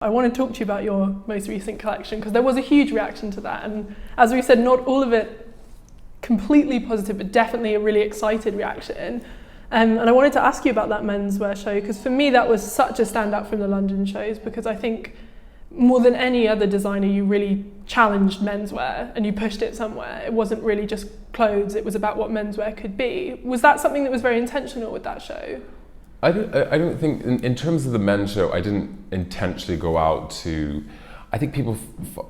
I want to talk to you about your most recent collection, because there was a huge reaction to that. And as we said, not all of it completely positive, but definitely a really excited reaction. And I wanted to ask you about that menswear show, because for me that was such a standout from the London shows, because I think more than any other designer you really challenged menswear and you pushed it somewhere. It wasn't really just clothes, it was about what menswear could be. Was that something that was very intentional with that show? I don't think, in terms of the men's show, I didn't intentionally go out to, I think people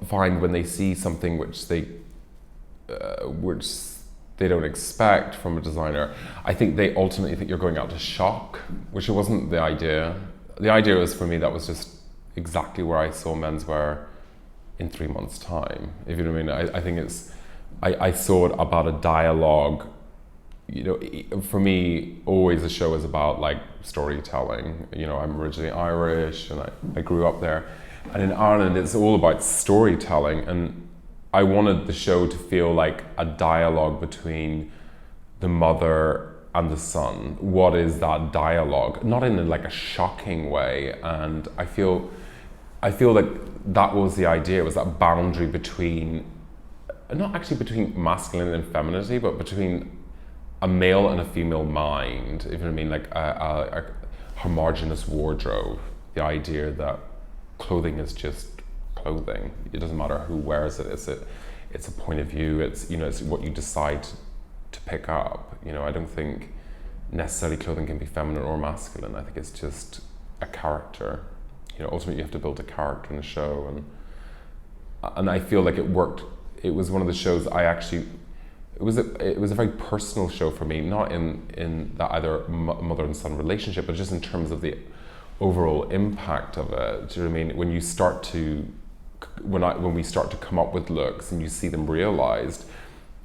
find when they see something which they don't expect from a designer, I think they ultimately think you're going out to shock, which wasn't the idea. The idea was, for me, that was just exactly where I saw menswear in 3 months' time, if you know what I mean. I think it's, I saw it about a dialogue. You know, for me, always a show is about like storytelling. You know, I'm originally Irish and I grew up there. And in Ireland, it's all about storytelling. And I wanted the show to feel like a dialogue between the mother and the son. What is that dialogue? Not in like a shocking way. And I feel like that was the idea, was that boundary between, not actually between masculine and femininity, but between a male and a female mind, if you know what I mean, like a homogenous wardrobe. The idea that clothing is just clothing. It doesn't matter who wears it. It's a point of view. It's, you know, it's what you decide to pick up. You know, I don't think necessarily clothing can be feminine or masculine. I think it's just a character. You know, ultimately you have to build a character in a show, and I feel like it worked. It was one of the shows I actually. It was a very personal show for me, not in that either mother and son relationship, but just in terms of the overall impact of it. Do you know what I mean? When you start to, when we start to come up with looks and you see them realized,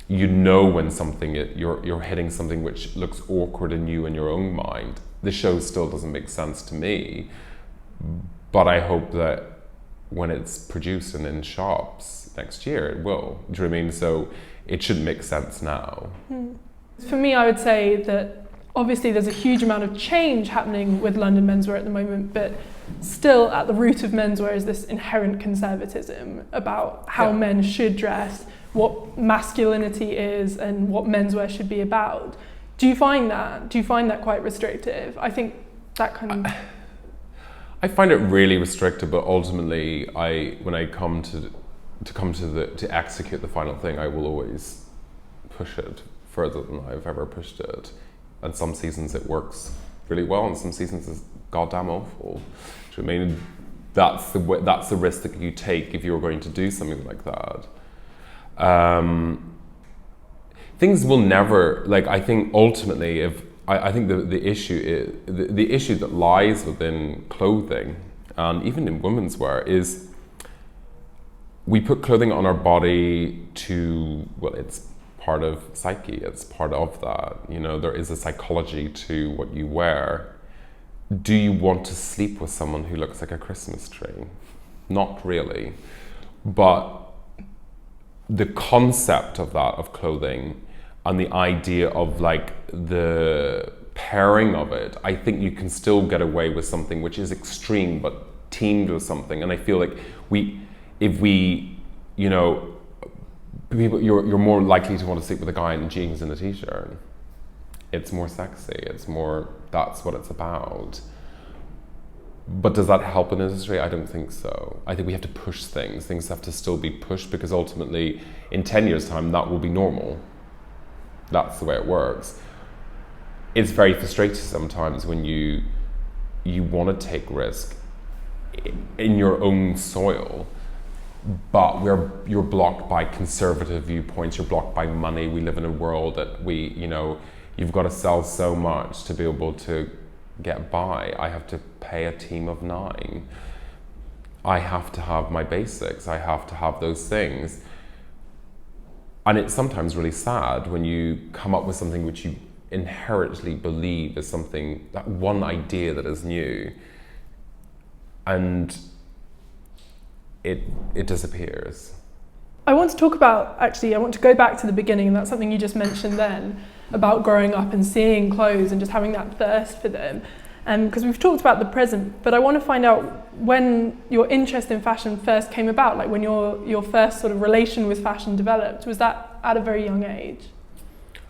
you know when something you're hitting something which looks awkward in you in your own mind. The show still doesn't make sense to me, but I hope that when it's produced and in shops next year, it will. Do you know what I mean? So it shouldn't make sense now. For me, I would say that obviously there's a huge amount of change happening with London menswear at the moment, but still at the root of menswear is this inherent conservatism about how men should dress, what masculinity is, and what menswear should be about. Do you find that quite restrictive? I think that kind of... I find it really restrictive, but ultimately, when I come to execute the final thing, I will always push it further than I've ever pushed it. And some seasons it works really well, and some seasons it's goddamn awful. Do you know what I mean? That's the risk that you take if you're going to do something like that. Things will never, like, I think ultimately, I think the issue is the issue that lies within clothing, and even in women's wear, is we put clothing on our body to, well, it's part of psyche, it's part of that. You know, there is a psychology to what you wear. Do you want to sleep with someone who looks like a Christmas tree? Not really. But the concept of that, of clothing, and the idea of like the pairing of it, I think you can still get away with something which is extreme but teamed with something. And I feel like if we, you know, people, you're more likely to want to sleep with a guy in jeans and a t-shirt. It's more sexy. It's more, that's what it's about. But does that help an industry? I don't think so. I think we have to push things. Things have to still be pushed, because ultimately, in 10 years' time, that will be normal. That's the way it works. It's very frustrating sometimes when you want to take risk in your own soil, but you're blocked by conservative viewpoints, you're blocked by money. We live in a world that you've got to sell so much to be able to get by. I have to pay a team of 9. I have to have my basics. I have to have those things. And it's sometimes really sad when you come up with something which you inherently believe is something, that one idea that is new, and it disappears. I want to talk about, I want to go back to the beginning, and that's something you just mentioned then, about growing up and seeing clothes and just having that thirst for them. Because we've talked about the present, but I want to find out when your interest in fashion first came about, like when your first sort of relation with fashion developed. Was that at a very young age?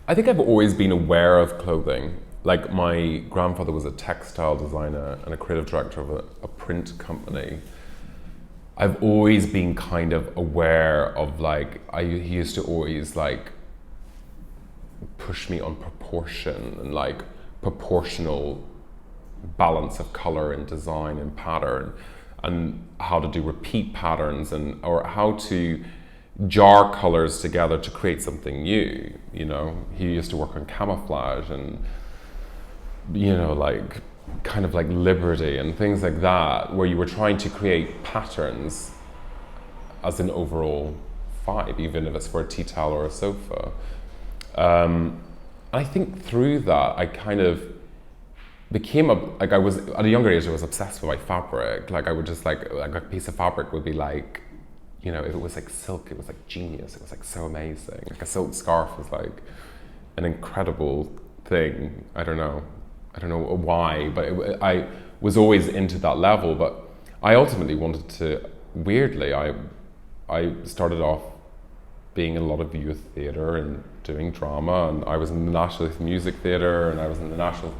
I think I've always been aware of clothing. Like my grandfather was a textile designer and a creative director of a print company. I've always been kind of aware of he used to always like push me on proportion and like proportional balance of color and design and pattern, and how to do repeat patterns or how to jar colors together to create something new. You know, he used to work on camouflage and, you know, like kind of like liberty and things like that, where you were trying to create patterns as an overall vibe, even if it's for a tea towel or a sofa. I think through that I kind of became I was at a younger age, I was obsessed with like fabric. Like I would just like a piece of fabric would be like, you know, if it was like silk, it was like genius. It was like so amazing. Like a silk scarf was like an incredible thing. I don't know why, but I was always into that level. But I ultimately wanted to, weirdly, I started off being in a lot of youth theatre and doing drama, and I was in the National Youth Music Theatre, and I was in the National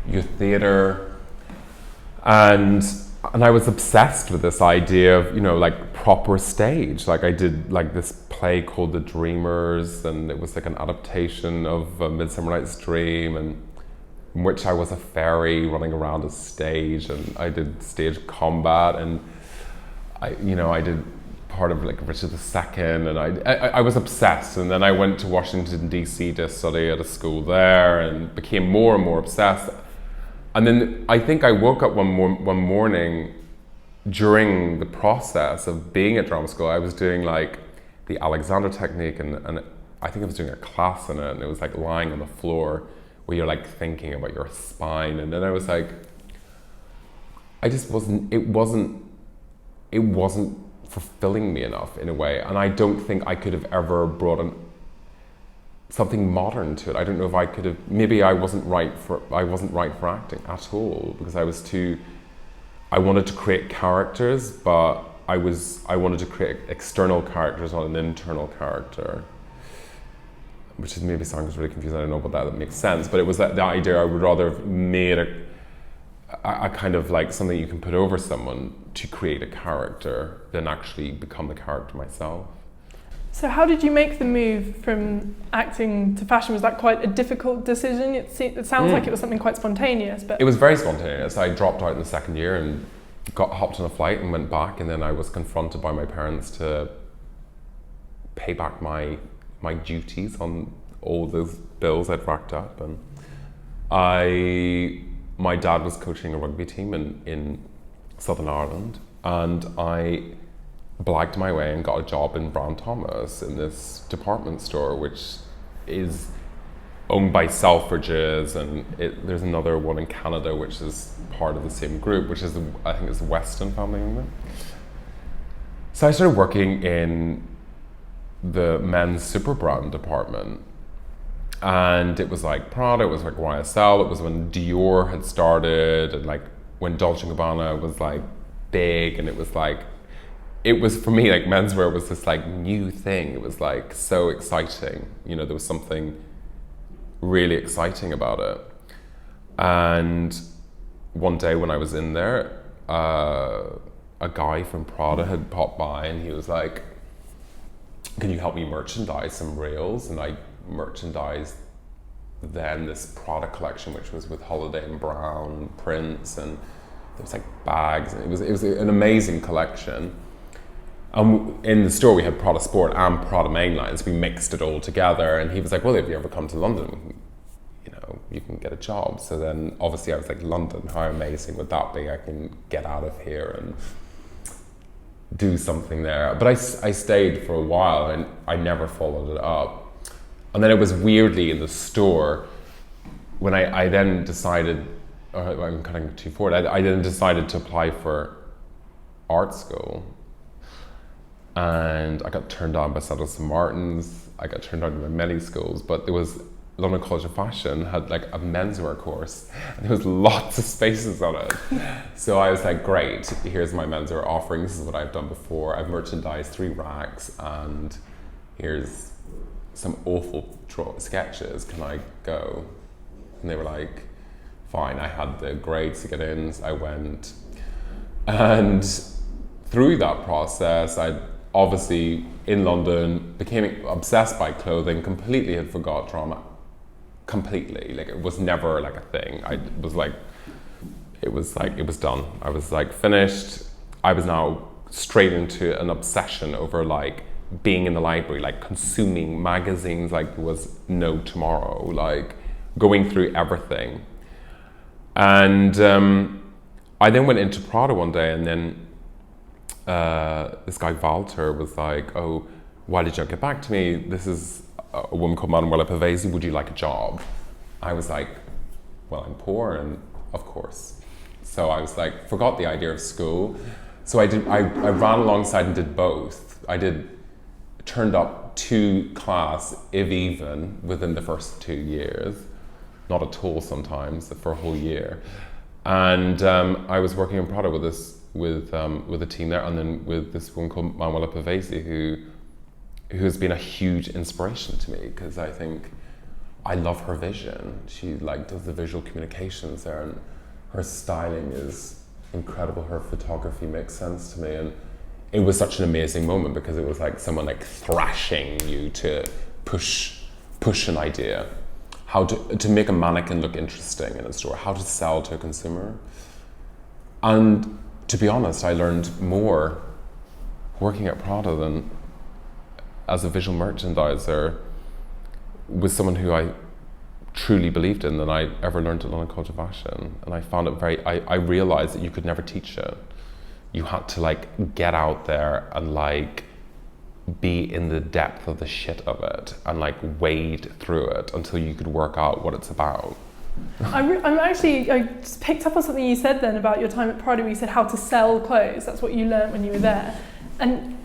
Youth Theatre, and I was obsessed with this idea of, you know, like proper stage. Like I did like this play called The Dreamers, and it was like an adaptation of A Midsummer Night's Dream, and in which I was a fairy running around a stage, and I did stage combat, and I did part of like Richard II, and I was obsessed. And then I went to Washington DC to study at a school there, and became more and more obsessed. And then I think I woke up one morning during the process of being at drama school. I was doing like the Alexander technique, and I think I was doing a class in it, and it was like lying on the floor where you're like thinking about your spine. And then I was like, it wasn't fulfilling me enough in a way, and I don't think I could have ever brought something modern to it. I don't know if I could have. Maybe I wasn't right for acting at all, because I wanted to create characters, but I wanted to create external characters, not an internal character, which is maybe sounds really confusing. I don't know about that makes sense, but it was the idea I would rather have made a kind of like something you can put over someone to create a character than actually become the character myself. So how did you make the move from acting to fashion? Was that quite a difficult decision? It sounds like it was something quite spontaneous, but... It was very spontaneous. I dropped out in the second year and hopped on a flight and went back, and then I was confronted by my parents to pay back my duties on all those bills I'd racked up. And my dad was coaching a rugby team in Southern Ireland, and I blagged my way and got a job in Brown Thomas in this department store, which is owned by Selfridges, and there's another one in Canada which is part of the same group, which is I think it's the Weston family owned. So I started working in the men's super brand department, and it was like Prada, it was like YSL, it was when Dior had started, and like when Dolce & Gabbana was like big, and it was for me, like menswear was this like new thing. It was like so exciting. You know, there was something really exciting about it. And one day when I was in there, a guy from Prada had popped by, and he was like, "Can you help me merchandise some reels?" And I merchandised then this Prada collection, which was with Holiday and Brown prints, and there was like bags, and it was an amazing collection. In the store we had Prada Sport and Prada mainlines. We mixed it all together, and he was like, "Well, if you ever come to London, you know, you can get a job." So then obviously I was like, London, how amazing would that be? I can get out of here and do something there. But I stayed for a while, and I never followed it up. And then it was weirdly in the store when I then decided, I'm cutting too forward, I then decided to apply for art school. And I got turned down by St. Martin's, I got turned down by many schools, but there was London College of Fashion had like a menswear course, and there was lots of spaces on it. So I was like, great, here's my menswear offering. This is what I've done before. I've merchandised 3 racks, and here's some awful sketches. Can I go? And they were like, fine. I had the grades to get in. So I went, and through that process, I obviously in London became obsessed by clothing. Completely had forgot drama. Completely, like it was never like a thing. It was done. I was like finished. I was now straight into an obsession over like being in the library, like consuming magazines like there was no tomorrow, like going through everything. And I then went into Prada one day, and then this guy Walter was like, oh, why did you not get back to me? This is a woman called Manuela Pavesi, would you like a job? I was like, well, I'm poor, and of course. So I was like, forgot the idea of school. So I ran alongside and did both. Turned up to class, if even, within the first 2 years. Not at all sometimes, for a whole year. And I was working in Prada with a team there, and then with this woman called Manuela Pavesi, who has been a huge inspiration to me, because I think I love her vision. She like does the visual communications there, and her styling is incredible. Her photography makes sense to me, and it was such an amazing moment because it was like someone like thrashing you to push an idea, how to make a mannequin look interesting in a store, how to sell to a consumer. And to be honest, I learned more working at Prada than as a visual merchandiser with someone who I truly believed in than I ever learned at London College of Fashion. And I found it I realized that you could never teach it. You had to like get out there and like be in the depth of the shit of it and like wade through it until you could work out what it's about. I just picked up on something you said then about your time at Prada, where you said how to sell clothes. That's what you learned when you were there. And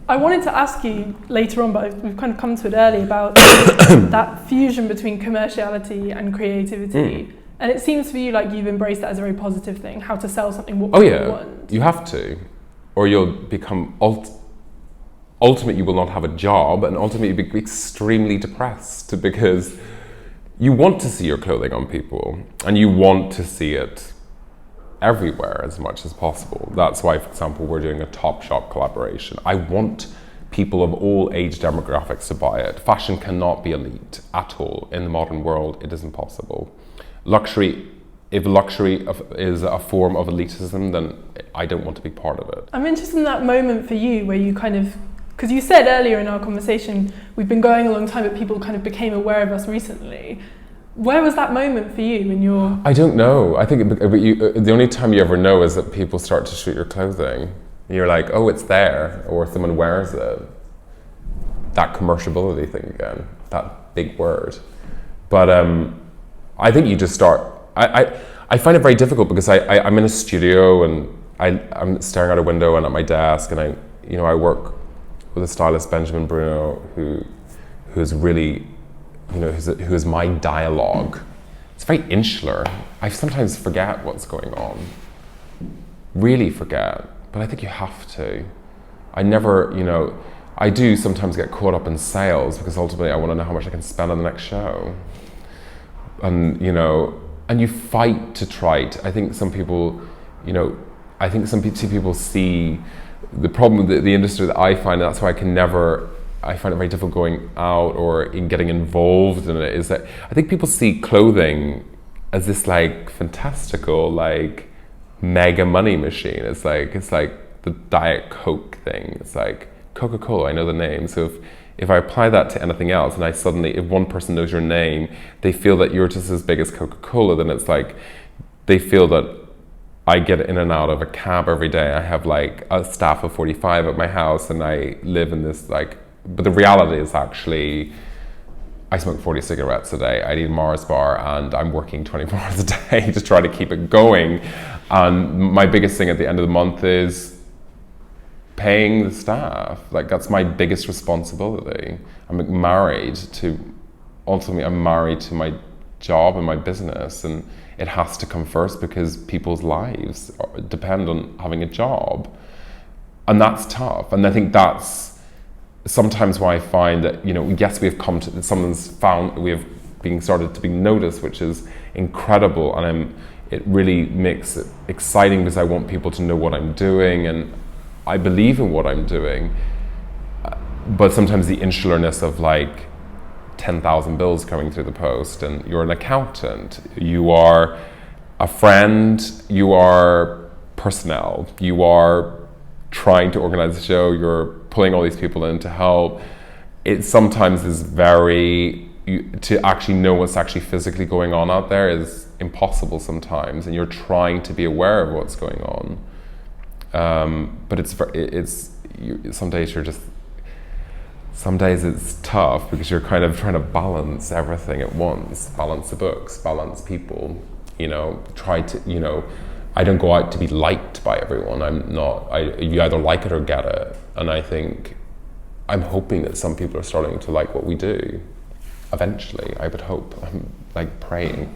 I wanted to ask you later on, but we've kind of come to it early, about that fusion between commerciality and creativity. And it seems for you like you've embraced that as a very positive thing, how to sell something what people want. You have to, or you'll become ultimately you will not have a job, and ultimately you'll be extremely depressed because you want to see your clothing on people and you want to see it everywhere as much as possible. That's why, for example, we're doing a Topshop collaboration. I want people of all age demographics to buy it. Fashion cannot be elite at all. In the modern world, it is impossible. If luxury is a form of elitism, then I don't want to be part of it. I'm interested in that moment for you where you kind of, because you said earlier in our conversation, we've been going a long time, but people kind of became aware of us recently. Where was that moment for you in your... I don't know. I think the only time you ever know is that people start to shoot your clothing. You're like, oh, it's there, or someone wears it. That commerciality thing again, that big word. But I think you just start... I find it very difficult because I'm in a studio and I'm staring out a window and at my desk, and I work with a stylist, Benjamin Bruno, who's really... who is my dialogue. It's very insular. I sometimes forget what's going on. Really forget. But I think you have to. I never, I do sometimes get caught up in sales because ultimately I want to know how much I can spend on the next show. And, and you fight to try to. I think some people, people see the problem with the industry that I find, and that's why I find it very difficult going out or in getting involved in it, is that I think people see clothing as this like fantastical, like mega money machine. It's like the Diet Coke thing. It's like Coca-Cola, I know the name. So if I apply that to anything else, and if one person knows your name, they feel that you're just as big as Coca-Cola, then it's like, they feel that I get in and out of a cab every day. I have like a staff of 45 at my house, and I live in this like, but the reality is actually, I smoke 40 cigarettes a day, I eat a Mars bar, and I'm working 24 hours a day to try to keep it going. And my biggest thing at the end of the month is paying the staff. Like, that's my biggest responsibility. I'm married to ultimately I'm married to my job and my business, and it has to come first because people's lives depend on having a job, and that's tough. And I think that's sometimes why I find that, you know, yes, we have come to, someone's found, we have been started to be noticed, which is incredible, and it really makes it exciting because I want people to know what I'm doing, and I believe in what I'm doing. But sometimes the insularness of like 10,000 bills coming through the post, and you're an accountant, you are a friend, you are personnel, you are trying to organize a show, you're pulling all these people in to help. It sometimes is to actually know what's actually physically going on out there is impossible sometimes, and you're trying to be aware of what's going on. But some days it's tough because you're kind of trying to balance everything at once, balance the books, balance people, you know, I don't go out to be liked by everyone. You either like it or get it. And I think, I'm hoping that some people are starting to like what we do. Eventually, I would hope. I'm like praying.